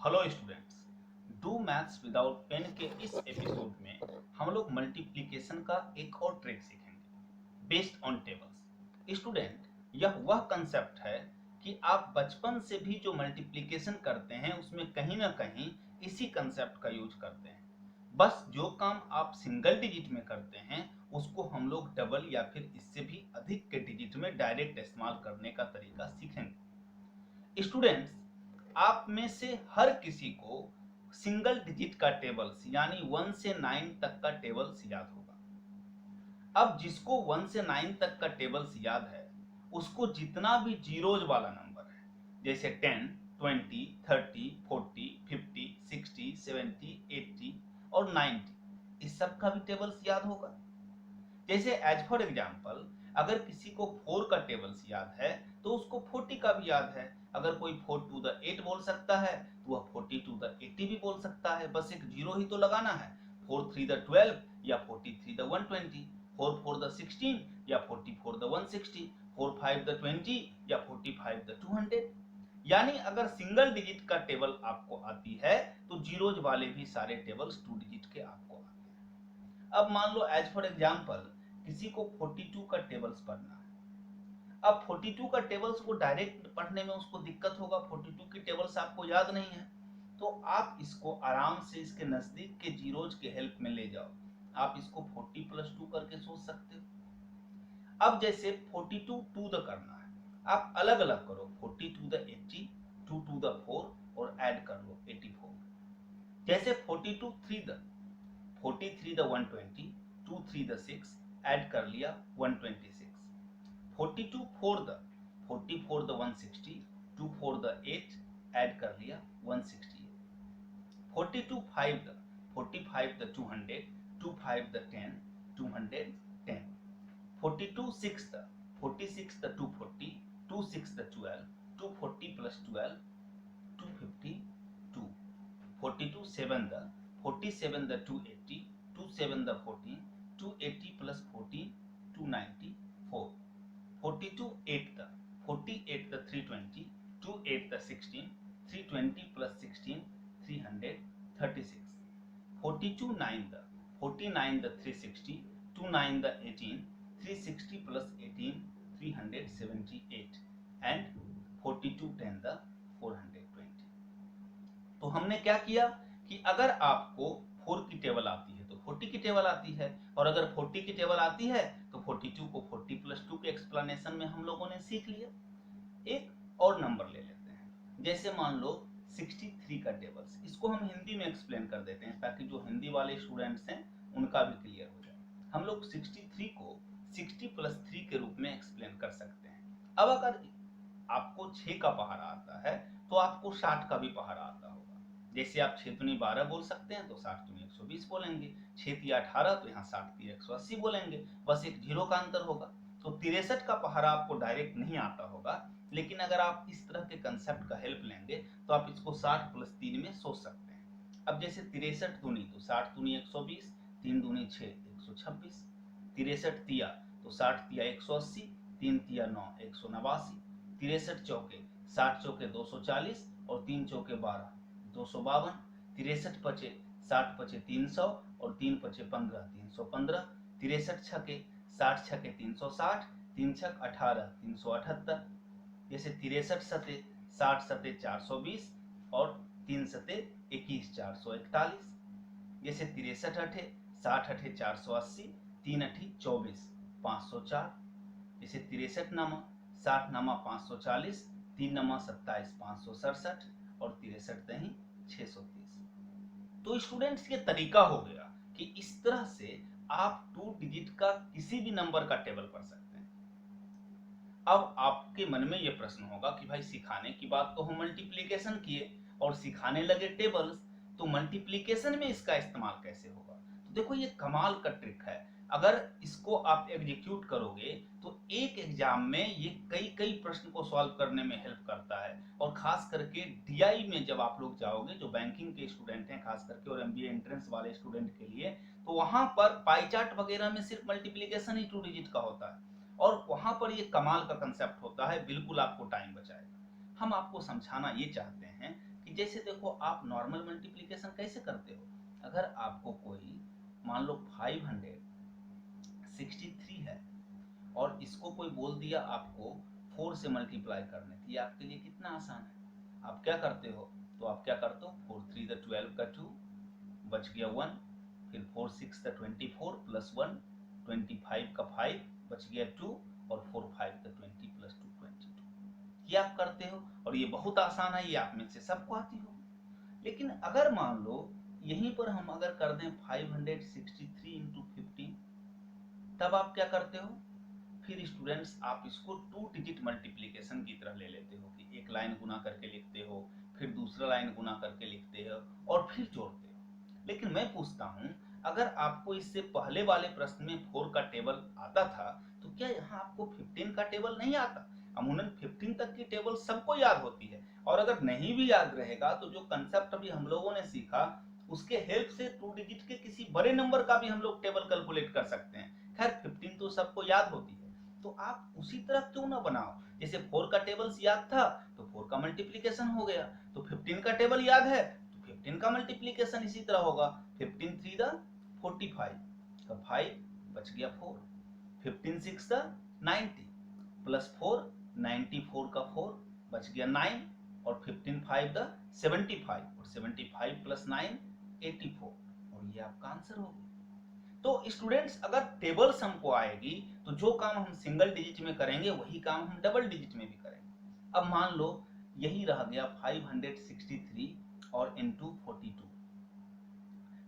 Hello students, do maths without pen के इस episode में हम लोग मल्टीप्लिकेशन का एक और ट्रिक सीखेंगे बेस्ड ऑन टेबल्स। स्टूडेंट, यह वह कंसेप्ट है कि आप बचपन से भी जो मल्टीप्लिकेशन करते हैं उसमें कहीं ना कहीं इसी कंसेप्ट का यूज करते हैं। बस जो काम आप सिंगल डिजिट में करते हैं उसको हम लोग डबल या फिर इससे भी अधिक के डिजिट में डायरेक्ट इस्तेमाल करने का तरीका सीखेंगे। स्टूडेंट्स, आप में से हर किसी को सिंगल डिजिट का टेबल्स यानी 1 से 9 तक का टेबल्स याद होगा। अब जिसको 1 से 9 तक का टेबल्स याद है उसको जितना भी जीरोज वाला नंबर है जैसे 10, 20, 30, 40, 50, 60, 70, 80 और 90 इस सब का भी टेबल्स याद होगा। जैसे एज फॉर एग्जाम्पल, अगर किसी को 4 का टेबल्स याद है तो उसको 40 का भी याद है। अगर कोई 4 टू द 8 बोल सकता है तो वह 40 टू द 80 भी बोल सकता है, बस एक जीरो ही तो लगाना है। 4 3 द 12 या 43 द 120, 4 4 द 16 या 44 द 160, 4 5 द 20 या 45 द 200। यानी अगर सिंगल डिजिट का टेबल आपको आती है तो जीरोज वाले भी सारे टेबल्स 2 डिजिट के आपको आते हैं। अब मान लो एज फॉर एग्जाम्पल किसी को 42 का टेबल्स पढ़ना है। अब 42 का टेबल्स को डायरेक्ट पढ़ने में उसको दिक्कत होगा, 42 की टेबल्स आपको याद नहीं है, तो आप इसको आराम से इसके नजदीक के जीरोज के हेल्प में ले जाओ। आप इसको 40 + 2 करके सोच सकते हो। अब जैसे 42 टू द करना है, आप अलग अलग करो, 40 टू द 80, 2 टू द 4 और ऐड कर लो 84। जैसे 42 3 द 43 द 120, 2 3 द 6 ऐड कर लिया 126। 42 4 द 44 द 160, 2 4 द 8 ऐड कर लिया 168। 42 5 the 45 the 200, 2 5 the 10 210। 42 6 the 46 the 240, 2 6 the 12, 240 + 12 252। 42 7 the 47 the 280, 2 7 the 14, 280 + 14 294। 42 8 the 48 the 320, 2 8 the 16, 320 + 16 336। 42 9 the 49 the 360, 2 9 the 18, 360 + 18 378 and 42 10 the 420। तो हमने क्या किया कि अगर आपको 4 की टेबल आती है तो 40 की टेबल आती है, और अगर 40 की टेबल आती है तो 42 को 40 + 2 के एक्सप्लेनेशन में हम लोगों ने सीख लिया। एक और नंबर ले लेते हैं, जैसे मान लो 63 का टेबल्स, इसको हम हिंदी में एक्सप्लेन कर देते हैं ताकि जो हिंदी वाले स्टूडेंट्स हैं उनका भी क्लियर हो जाए। हम लोग 63 को 60 + 3 के रूप में एक्सप्लेन कर सकते हैं। अब अगर आपको 6 का पहाड़ा आता है तो आपको 60 का भी पहाड़ा आता होगा। जैसे आप 6 दूनी 12 बोल सकते हैं तो 60 दूनी 120 बोलेंगे, 6 तिया 18 तो यहाँ 60 तिया 180 बोलेंगे, बस एक जीरो का अंतर होगा। तो 63 का पहाड़ा आपको डायरेक्ट नहीं आता होगा, लेकिन अगर आप इस तरह के कंसेप्ट का हेल्प लेंगे तो आप इसको 60 + 3 में सोच सकते हैं। अब जैसे 63 दूनी तो 60 दूनी 120, 3 दूनी 6 126, 63 तिया तो 60 तिया 180, 3 तिया 9 189, 63 चौके 60 चौके 240 और 3 चौके 12 252, 63 पचे 60 पचे 300 और 3 पचे 15 315, 63 छके 60 छके 360, 3 छक 18 378। जैसे 63 सते 60 सते 420 और 3 सते 21 441। जैसे 63 अठे 60 अठे 480, 3 अठी 24 504। जैसे 63 नमा 60 नमा 540, 3 नमा 27 567 और 63 दही 630। तो स्टूडेंट्स ये तरीका हो गया कि इस तरह से आप 2 डिजिट का किसी भी नंबर का टेबल पढ़ सकते हैं। अब आपके मन में ये प्रश्न होगा कि भाई सिखाने की बात तो हम मल्टीप्लिकेशन किए और सिखाने लगे टेबल्स, तो मल्टीप्लिकेशन में इसका इस्तेमाल कैसे होगा? तो देखो ये कमाल का ट्रिक है। अगर इसको आप एग्जीक्यूट करोगे तो एक एग्जाम में ये कई कई प्रश्न को सॉल्व करने में हेल्प करता है, और खास करके डीआई में जब आप लोग जाओगे, जो बैंकिंग के स्टूडेंट हैं खास करके और एमबीए एंट्रेंस वाले स्टूडेंट के लिए, तो वहां पर पाई चार्ट वगैरह में सिर्फ मल्टीप्लिकेशन ही 2 डिजिट का होता है, और वहां पर ये कमाल का कंसेप्ट होता है, बिल्कुल आपको टाइम बचाएगा। हम आपको समझाना ये चाहते हैं कि कि जैसे देखो आप नॉर्मल मल्टीप्लिकेशन कैसे करते हो, अगर आपको कोई मान लो 563 है और इसको कोई बोल दिया आपको 4 से मल्टीप्लाई करने, तो ये आपके लिए कितना आसान है। आप क्या करते हो, तो आप क्या करते हो 4 3 द 12 का 2 बच गया 1, फिर 4 6 द 24 प्लस 1 25 का 5 बच गया 2 और 4 5 द 20 प्लस 2 22। ये आप करते हो और ये बहुत आसान है, ये आप में से सबको आती हो। लेकिन अगर मान लो यहीं पर हम अगर कर दें 563 इंटू 15, तब आप क्या करते हो, फिर स्टूडेंट्स आप इसको 2 डिजिट मल्टीप्लिकेशन की तरह ले लेते हो कि एक लाइन गुना करके लिखते हो, फिर दूसरा लाइन गुना करके लिखते हो और फिर जोड़ते हो। लेकिन मैं पूछता हूं, अगर आपको इससे पहले वाले प्रश्न में 4 का टेबल आता था, तो क्या यहाँ आपको 15 का टेबल नहीं आता। अमूमन 15 तक की टेबल सबको याद होती है, और अगर नहीं भी याद रहेगा तो जो कंसेप्ट अभी हम लोगों ने सीखा उसके हेल्प से 2 डिजिट के किसी बड़े नंबर का भी हम लोग टेबल कैलकुलेट कर सकते हैं। खैर 15 तो सबको याद होती है, तो आप उसी तरह क्यों ना बनाओ। जैसे 4 का टेबल्स याद था तो 4 का मल्टीप्लिकेशन हो गया, तो 15 का टेबल याद है तो 15 का मल्टीप्लिकेशन इसी तरह होगा। 15 3 द 45 का 5 बच गया 4, 15 6 द 90 प्लस 4 94 का 4 बच गया 9, और 15 5 द 75 और 75 प्लस 9 84, और ये आपका आंसर होगा। तो स्टूडेंट्स अगर टेबल सम को आएगी तो जो काम हम सिंगल डिजिट में करेंगे वही काम हम डबल डिजिट में भी करेंगे। अब मान लो यही रह गया 563 और इनटू 42,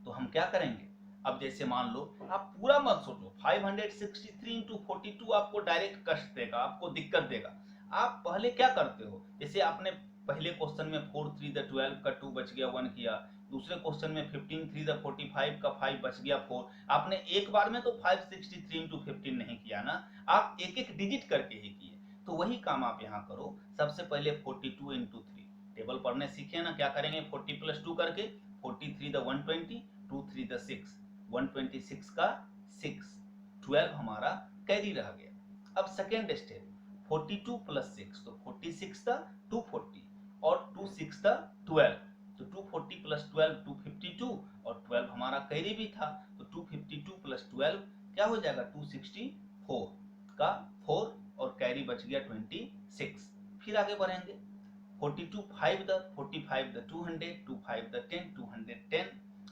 तो हम क्या करेंगे। अब जैसे मान लो आप पूरा मत सोचो, 563 इंटू 42 आपको डायरेक्ट कष्ट देगा, आपको दिक्कत देगा। आप पहले क्या करते हो, जैसे आपने पहले क्वेश्चन में 4 3 द 12 का 2 बच गया 1 किया, दूसरे क्वेश्चन में 15 3 द 45 का 5 बच गया 4। आपने एक बार में तो 563 इंटू 15 नहीं किया ना, आप एक एक डिजिट करके ही किए। तो वही काम आप यहाँ करो। सबसे पहले 42 इंटू 3 टेबल पढ़ने सीखे ना, क्या करेंगे 40 प्लस 2 करके 43 द 120 2 3 द 6 126 का 6 12 हमारा कैरी रह गया। अब सेकेंड स्टेप 42 प्लस 6 तो 46 था 240 और 2 6 था 12, तो 240 प्लस 12 252 और 12 हमारा कैरी भी था, तो 252 प्लस 12 क्या हो जाएगा 264 का 4 और कैरी बच गया 26। फिर आगे बढ़ेंगे 42 5 द 45 द 200 2 5 द 10 210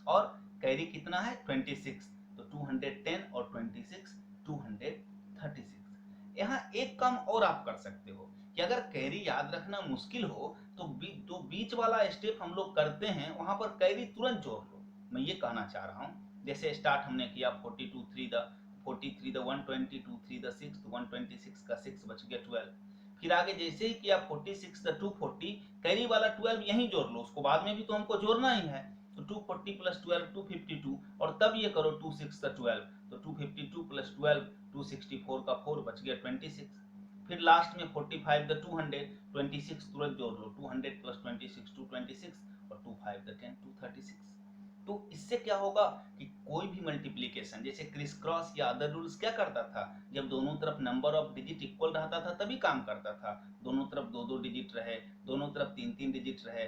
और कैरी कितना है 26, तो 210 और 26 236। यहाँ एक काम और आप कर सकते हो कि अगर कैरी याद रखना मुश्किल हो तो बीच वाला स्टेप हम लोग करते हैं, वहां पर कैरी तुरंत जोड़ लो। मैं ये कहना चाह रहा हूँ, जैसे स्टार्ट हमने किया 42 3 द 43 द 120 2 3 द 6 तो 126 का 6 बच गया 12। फिर आगे जैसे ही किया 46 द 240 कैरी वाला 12 यहीं जोड़ लो, उसको बाद में भी तो हमको जोड़ना ही है, तो 240 प्लस 12 252 और तब ये करो 26 का 12, तो 252 प्लस 12 264 का 4 बच गया 26। फिर लास्ट में 45 द 200 26 तुरंत जोड़ लो, 200 प्लस 26 226 और 25 द 10 236। तो इससे क्या होगा कि कोई भी मल्टीप्लिकेशन जैसे क्रिस क्रॉस या अदर रूल्स क्या करता था, जब दोनों तरफ नंबर ऑफ डिजिट इक्वल रहता था तभी काम करता था। दोनों तरफ 2-2 डिजिट रहे, दोनों तरफ 3-3 डिजिट रहे,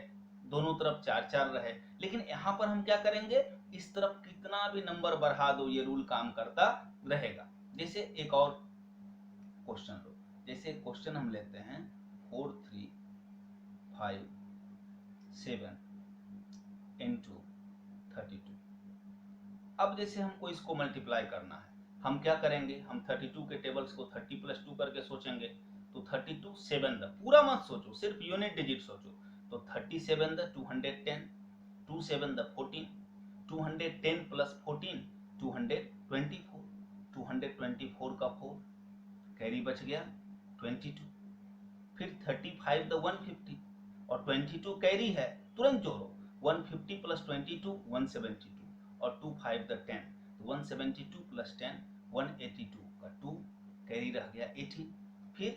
दोनों तरफ 4-4 रहे। लेकिन यहाँ पर हम क्या करेंगे, इस तरफ कितना भी नंबर बढ़ा दो ये रूल काम करता रहेगा। जैसे एक और क्वेश्चन लो, जैसे क्वेश्चन हम लेते हैं 4 3 5 7 into 32। अब जैसे हमको इसको मल्टीप्लाई करना है, हम क्या करेंगे, हम 32 के टेबल्स को 30 प्लस 2 करके सोचेंगे, तो 32 7 द पूरा मत सोचो, सिर्फ यूनिट डिजिट सोचो, तो 37 द 210 2 7 द 14 210 प्लस 14 224 224 का 4 कैरी बच गया 22। फिर 35 द 150 और 22 कैरी है, तुरंत जोड़ो 150 प्लस 22 172 और 2 5 द 10 तो 172 प्लस 10 182 का 2 कैरी रह गया 18। फिर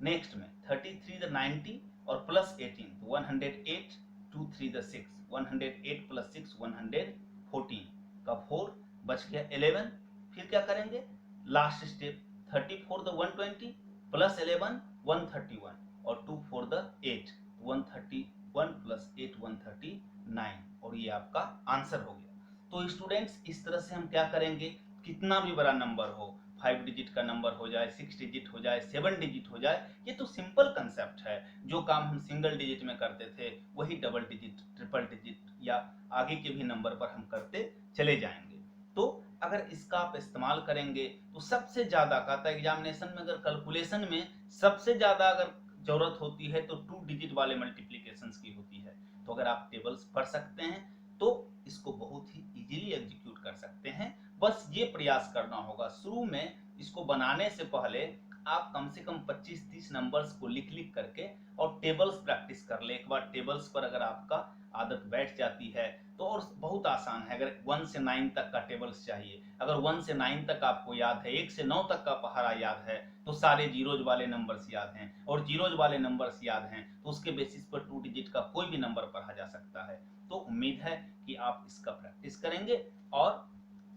नेक्स्ट में 33 द 90 और प्लस 18 तो 108 2 3 द 6 108 प्लस 6 114 का 4 बच गया 11। फिर क्या करेंगे लास्ट स्टेप 34 द 120 प्लस 11 131 और 2 4 द 8 131 1 प्लस 8 139 और ये आपका आंसर हो गया। तो स्टूडेंट्स इस तरह से हम क्या करेंगे, कितना भी बड़ा नंबर हो, 5 डिजिट का नंबर हो जाए, 6 डिजिट हो जाए, 7 डिजिट हो जाए, ये तो सिंपल कंसेप्ट है। जो काम हम सिंगल डिजिट में करते थे वही डबल डिजिट, ट्रिपल डिजिट या आगे के भी नंबर पर हम करते चले जाएंगे। तो अगर इसका आप इस्तेमाल करेंगे तो सबसे ज्यादा कहता है एग्जामिनेशन में, अगर कैलकुलेशन में सबसे ज्यादा अगर जरूरत होती है तो 2 डिजिट वाले मल्टीप्लीकेशंस की होती है। तो अगर आप टेबल्स पढ़ सकते हैं तो इसको बहुत ही इजीली एग्जीक्यूट कर सकते हैं। बस ये प्रयास करना होगा, शुरू में इसको बनाने से पहले आप कम से कम 25-30 नंबर्स को लिख लिख करके और टेबल्स प्रैक्टिस कर ले। एक बार टेबल्स पर अगर आपका आदत बैठ जाती है तो और बहुत आसान है। अगर 1 से 9 तक का टेबल्स चाहिए, अगर 1 से 9 तक आपको याद है, 1 से 9 तक का पहाड़ा याद है, तो सारे जीरोज वाले नंबर्स याद हैं, और जीरोज वाले नंबर्स याद हैं तो उसके बेसिस पर 2 डिजिट का कोई भी नंबर पढ़ा जा सकता है। तो उम्मीद है कि आप इसका प्रैक्टिस करेंगे और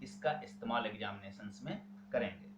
इसका इस्तेमाल एग्जामिनेशंस में करेंगे।